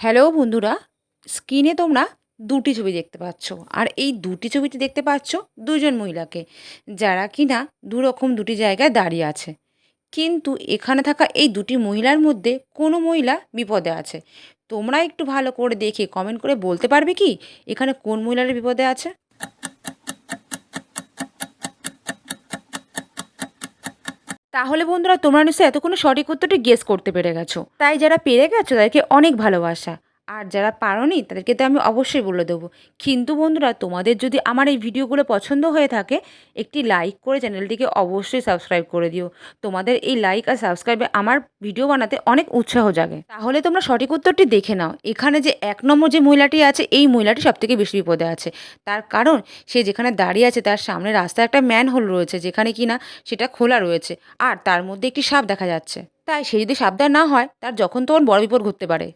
Hello বন্ধুরা, স্ক্রিনে তোমরা দুটি ছবি দেখতে পাচ্ছ। আর এই দুটি ছবিতে দেখতে পাচ্ছ দুজন মহিলাকে, যারা কিনা দুরকম দুটি জায়গায় দাঁড়িয়ে আছে। কিন্তু এখানে থাকা এই দুটি মহিলার মধ্যে কোনো মহিলা বিপদে আছে। তোমরা একটু ভালো করে দেখে কমেন্ট করে বলতে পারবে কি এখানে কোন মহিলার বিপদে আছে? তাহলে বন্ধুরা, তোমরা নিশ্চয়ই এতক্ষণে সঠিক উত্তরটি গেস করতে পেরে গেছো। তাই যারা পেরে গেছো তাদেরকে অনেক ভালোবাসা। আর যারা পারোনি তাদেরকে তো আমি অবশ্যই বলে দেবো। কিন্তু বন্ধুরা, তোমাদের যদি আমার এই ভিডিওগুলো পছন্দ হয়ে থাকে, একটি লাইক করে চ্যানেলটিকে অবশ্যই সাবস্ক্রাইব করে দিও। তোমাদের এই লাইক আর সাবস্ক্রাইবে আমার ভিডিও বানাতে অনেক উৎসাহ জাগে। তাহলে তোমরা সঠিক উত্তরটি দেখে নাও। এখানে যে ১ নম্বর যে মহিলাটি আছে, এই মহিলাটি সবথেকে বেশি বিপদে আছে। তার কারণ সে যেখানে দাঁড়িয়ে আছে তার সামনে রাস্তায় একটা ম্যানহোল রয়েছে, যেখানে কিনা সেটা খোলা রয়েছে। আর তার মধ্যে একটি সাপ দেখা যাচ্ছে। তাই সে যদি সাবধান না হয়, তার যখন তখন বড় বিপদ ঘটতে পারে।